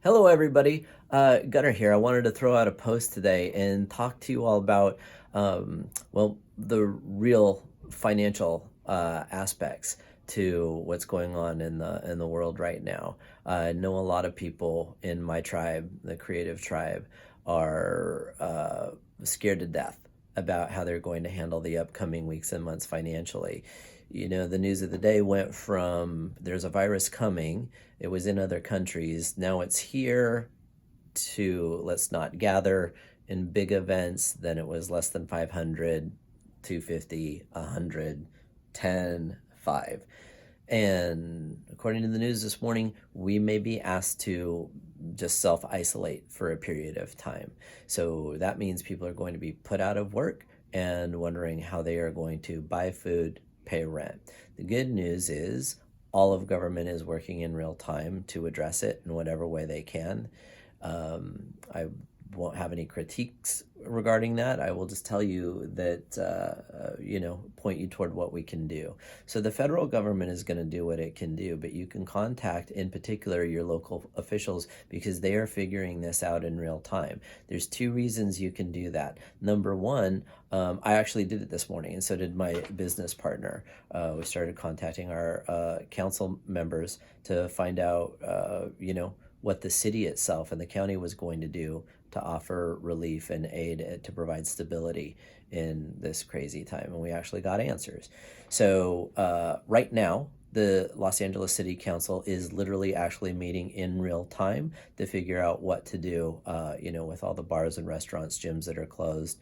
Hello, everybody. Gunnar here. I wanted to throw out a post today and talk to you all about, the real financial aspects to what's going on in the world right now. I know a lot of people in my tribe, the creative tribe, are scared to death about how they're going to handle the upcoming weeks and months financially. You know, the news of the day went from there's a virus coming, it was in other countries, now it's here, to let's not gather in big events, then it was less than 500, 250, 100, 10, 5. And according to the news this morning, we may be asked to just self isolate for a period of time. So that means people are going to be put out of work and wondering how they are going to buy food, pay rent. The good news is all of government is working in real time to address it in whatever way they can. I won't have any critiques regarding that. I will just tell you that, point you toward what we can do. So the federal government is going to do what it can do, but you can contact, in particular, your local officials because they are figuring this out in real time. There's two reasons you can do that. Number one, I actually did it this morning, and so did my business partner. We started contacting our council members to find out, what the city itself and the county was going to do to offer relief and aid to provide stability in this crazy time. And we actually got answers. So right now, the Los Angeles City Council is literally actually meeting in real time to figure out what to do, with all the bars and restaurants, gyms that are closed.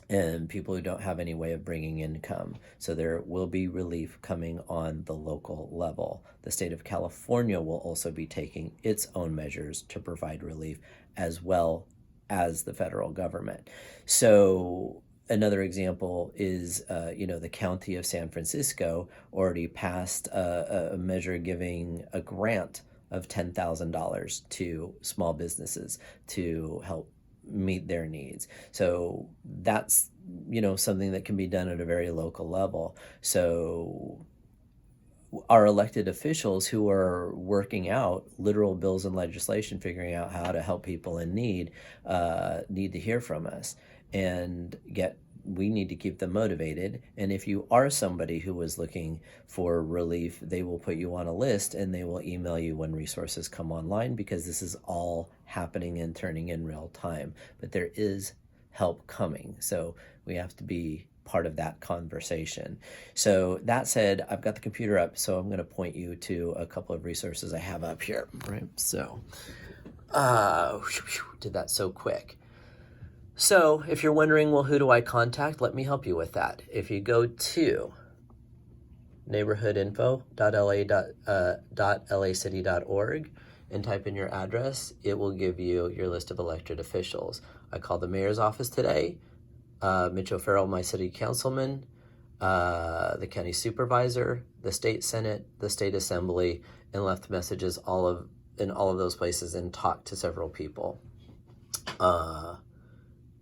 And people who don't have any way of bringing income. So there will be relief coming on the local level. The state of California will also be taking its own measures to provide relief as well as the federal government. So another example is, the county of San Francisco already passed a measure giving a grant of $10,000 to small businesses to help meet their needs. So that's, something that can be done at a very local level. So our elected officials who are working out literal bills and legislation, figuring out how to help people in need to hear from us and we need to keep them motivated. And if you are somebody who is looking for relief, they will put you on a list and they will email you when resources come online, because this is all happening and turning in real time. But there is help coming. So we have to be part of that conversation. So that said, I've got the computer up, so I'm going to point you to a couple of resources I have up here. Right. So, did that so quick. So if you're wondering, well, who do I contact? Let me help you with that. If you go to neighborhoodinfo.lacity.org and type in your address, it will give you your list of elected officials. I called the mayor's office today, Mitch O'Farrell, my city councilman, the county supervisor, the state senate, the state assembly, and left messages in all of those places and talked to several people.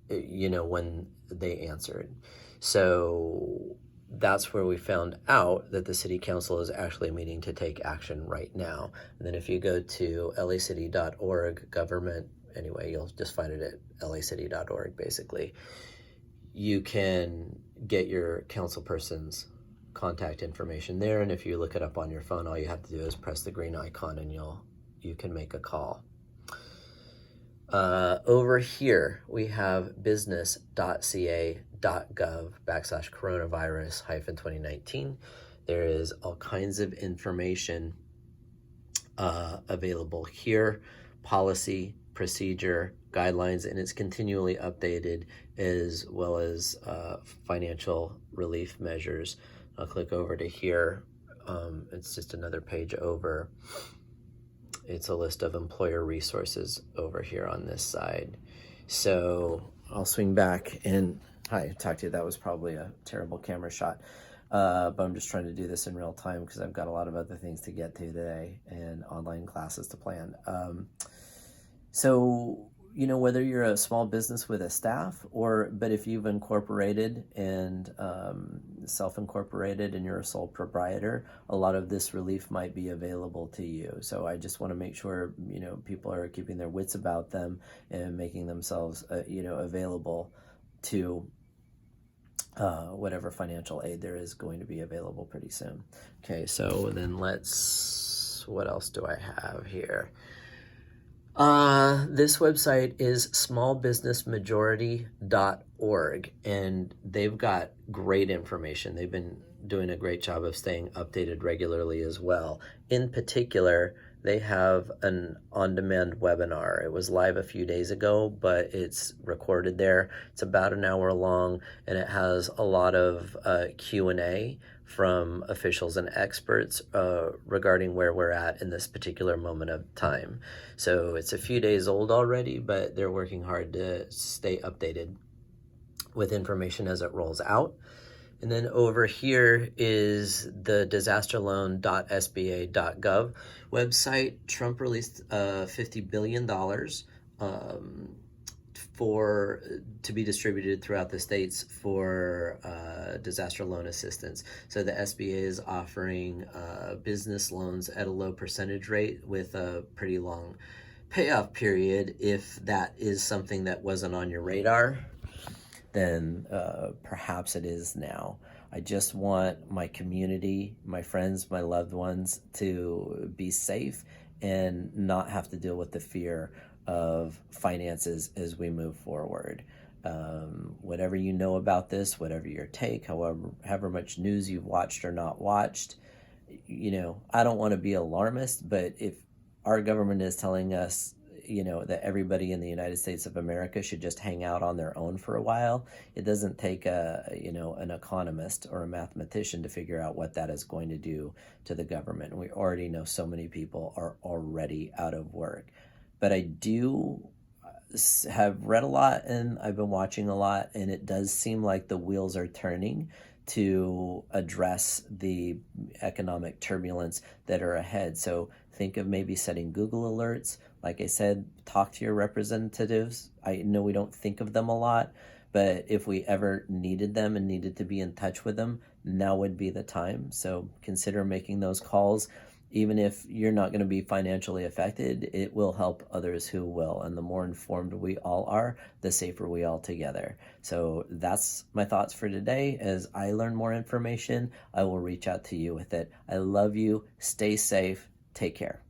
When they answered. So that's where we found out that the city council is actually meeting to take action right now. And then if you go to lacity.org government, anyway, you'll just find it at lacity.org basically. You can get your council person's contact information there. And if you look it up on your phone, all you have to do is press the green icon and you can make a call. Over here, we have business.ca.gov/coronavirus-2019. There is all kinds of information available here, policy, procedure, guidelines, and it's continually updated, as well as financial relief measures. I'll click over to here. It's just another page over. It's a list of employer resources over here on this side. So I'll swing back and talk to you. That was probably a terrible camera shot, but I'm just trying to do this in real time because I've got a lot of other things to get to today and online classes to plan. So whether you're a small business with a staff but if you've incorporated and self-incorporated and you're a sole proprietor, a lot of this relief might be available to you. So I just want to make sure, people are keeping their wits about them and making themselves, available to whatever financial aid there is going to be available pretty soon. Okay, so then what else do I have here? This website is smallbusinessmajority.org, and they've got great information. They've been doing a great job of staying updated regularly as well. In particular, they have an on-demand webinar. It was live a few days ago, but it's recorded there. It's about an hour long, and it has a lot of Q&A from officials and experts regarding where we're at in this particular moment of time. So it's a few days old already, but they're working hard to stay updated with information as it rolls out. And then over here is the disasterloan.sba.gov website. Trump released $50 billion to be distributed throughout the states for disaster loan assistance. So the SBA is offering business loans at a low percentage rate with a pretty long payoff period. If that is something that wasn't on your radar, then perhaps it is now. I just want my community, my friends, my loved ones to be safe and not have to deal with the fear of finances as we move forward. Whatever you know about this, whatever your take, however much news you've watched or not watched, I don't want to be alarmist, but if our government is telling us that everybody in the United States of America should just hang out on their own for a while, it doesn't take an economist or a mathematician to figure out what that is going to do to the government. And we already know so many people are already out of work. But I do have read a lot and I've been watching a lot, and it does seem like the wheels are turning to address the economic turbulence that are ahead. So think of maybe setting Google alerts. Like I said, talk to your representatives. I know we don't think of them a lot, but if we ever needed them and needed to be in touch with them, now would be the time. So consider making those calls. Even if you're not going to be financially affected, it will help others who will. And the more informed we all are, the safer we all together. So that's my thoughts for today. As I learn more information, I will reach out to you with it. I love you. Stay safe. Take care.